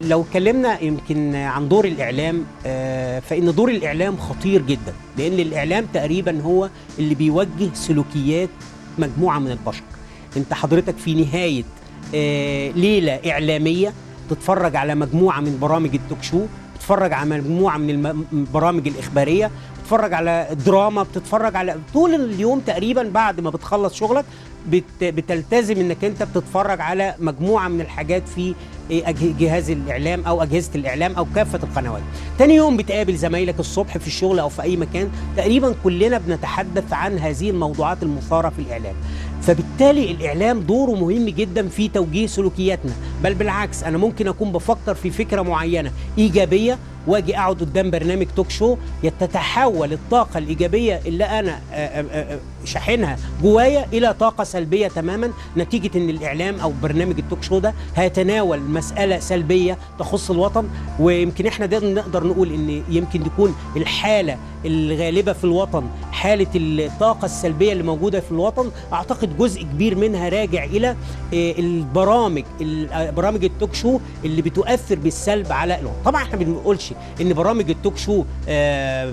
لو اتكلمنا يمكن عن دور الإعلام، فإن دور الإعلام خطير جدا، لأن الإعلام تقريبا هو اللي بيوجه سلوكيات مجموعة من البشر. أنت حضرتك في نهاية ليلة إعلامية تتفرج على مجموعة من برامج التوك شو، بتتفرج على مجموعة من البرامج الإخبارية، بتتفرج على دراما، بتتفرج على طول اليوم تقريبا. بعد ما بتخلص شغلك بتلتزم انك انت بتتفرج على مجموعة من الحاجات في جهاز الإعلام أو أجهزة الإعلام أو كافة القنوات. تاني يوم بتقابل زمايلك الصبح في الشغل أو في أي مكان، تقريبا كلنا بنتحدث عن هذه الموضوعات المثارة في الإعلام. فبالتالي الإعلام دوره مهم جدا في توجيه سلوكياتنا، بل بالعكس أنا ممكن أكون بفكر في فكرة معينة إيجابية واجي اقعد قدام برنامج توك شو تتحول الطاقه الايجابيه اللي انا شاحنها جوايا الى طاقه سلبيه تماما، نتيجه ان الاعلام او برنامج التوك شو ده هيتناول مساله سلبيه تخص الوطن. ويمكن احنا نقدر نقول ان يمكن تكون الحاله الغالبه في الوطن حاله الطاقه السلبيه اللي موجوده في الوطن. اعتقد جزء كبير منها راجع الى برامج التوك شو اللي بتؤثر بالسلب على الوطن. طبعا احنا ما بنقولش ان برامج التوك شو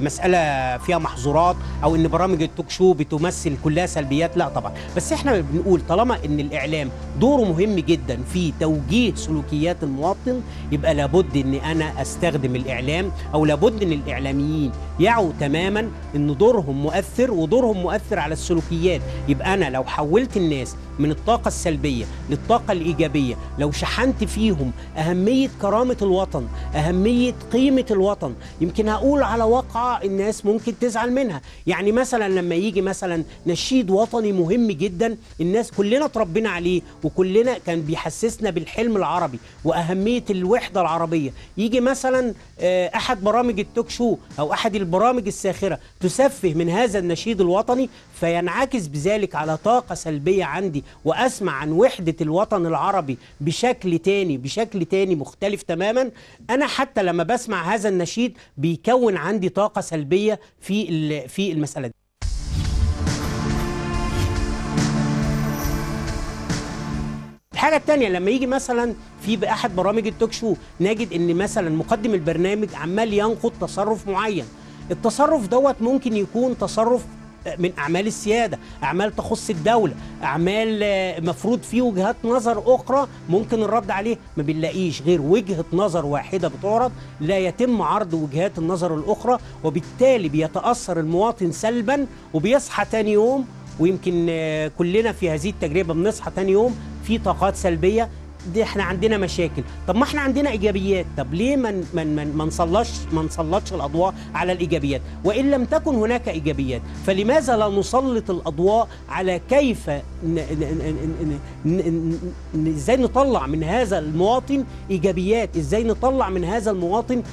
مساله فيها محظورات او ان برامج التوك شو بتمثل كلها سلبيات، لا طبعا. بس احنا بنقول طالما ان الاعلام دوره مهم جدا في توجيه سلوكيات المواطن، يبقى لابد ان انا استخدم الاعلام، او لابد ان الاعلاميين يعوا تماما ان دورهم مؤثر ودورهم مؤثر على السلوكيات. يبقى انا لو حولت الناس من الطاقة السلبية للطاقة الإيجابية، لو شحنت فيهم أهمية كرامة الوطن، أهمية قيمة الوطن، يمكن هقول على واقعة الناس ممكن تزعل منها. يعني مثلا لما يجي مثلا نشيد وطني مهم جدا، الناس كلنا تربينا عليه وكلنا كان بيحسسنا بالحلم العربي وأهمية الوحدة العربية، يجي مثلا أحد برامج التوك شو أو أحد البرامج الساخرة تسفه من هذا النشيد الوطني، فينعكس بذلك على طاقة سلبية عندي، وأسمع عن وحدة الوطن العربي بشكل تاني مختلف تماما. أنا حتى لما بسمع هذا النشيد بيكون عندي طاقة سلبية في المسألة دي. الحاجة التانية لما يجي مثلا في أحد برامج التوك شو نجد إن مثلا مقدم البرنامج عمال ينقد تصرف معين، التصرف دوت ممكن يكون تصرف من أعمال السيادة، أعمال تخص الدولة، أعمال مفروض فيه وجهات نظر أخرى ممكن الرد عليه، ما بنلاقيش غير وجهة نظر واحدة بتعرض، لا يتم عرض وجهات النظر الأخرى، وبالتالي بيتأثر المواطن سلبا وبيصحى تاني يوم. ويمكن كلنا في هذه التجربة بنصحى تاني يوم في طاقات سلبية، دي احنا عندنا مشاكل. طب ما احنا عندنا ايجابيات، طب ليه ما نسلطش الاضواء على الايجابيات؟ وان لم تكن هناك ايجابيات فلماذا لا نسلط الاضواء على كيف ازاي نطلع من هذا المواطن ايجابيات، ازاي نطلع من هذا المواطن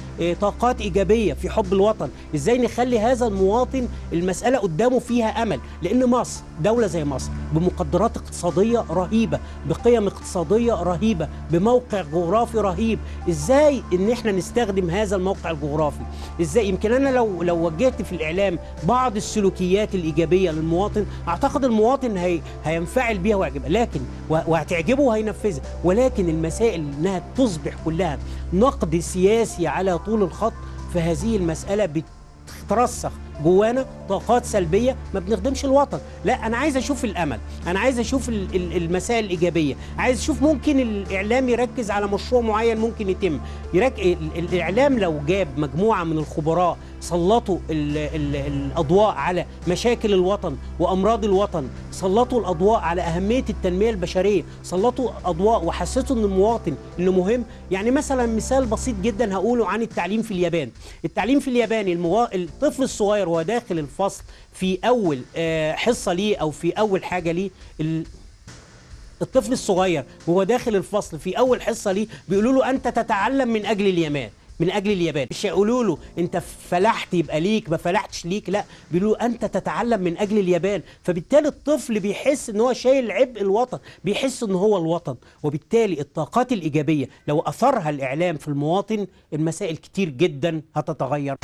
طاقات ايجابيه في حب الوطن، ازاي نخلي هذا المواطن المساله قدامه فيها امل. لان مصر دوله زي مصر بمقدرات اقتصاديه رهيبه، بقيم اقتصاديه رهيبه، بموقع جغرافي رهيب، ازاي ان احنا نستخدم هذا الموقع الجغرافي؟ ازاي يمكن انا لو وجهت في الاعلام بعض السلوكيات الايجابيه للمواطن، اعتقد المواطن هينفعل بيها ويعجبها، لكن وهتعجبه وهينفذها. ولكن المسائل انها تصبح كلها نقد سياسي على طول الخط، فهذه المساله بترسخ جوانا طاقات سلبيه، ما بنخدمش الوطن. لا، انا عايز اشوف الامل، انا عايز اشوف المسائل الايجابيه، عايز اشوف ممكن الاعلام يركز على مشروع معين ممكن يتم. الاعلام لو جاب مجموعه من الخبراء سلطوا الاضواء على مشاكل الوطن وامراض الوطن، سلطوا الاضواء على اهميه التنميه البشريه، سلطوا اضواء وحسسوا ان المواطن انه مهم. يعني مثلا مثال بسيط جدا هقوله عن التعليم في اليابان. التعليم في اليابان الطفل الصغير وهو داخل الفصل في اول حصه ليه او في اول حاجه ليه، الطفل الصغير وهو داخل الفصل في اول حصه ليه بيقولوا له انت تتعلم من اجل اليابان، مش يقولوا له انت فلحت يبقى ليك، ما فلحتش ليك، لا، بيقولوا له انت تتعلم من اجل اليابان. فبالتالي الطفل بيحس ان هو شايل عبء الوطن، بيحس ان هو الوطن. وبالتالي الطاقات الايجابيه لو اثرها الاعلام في المواطن، المسائل كتير جدا هتتغير.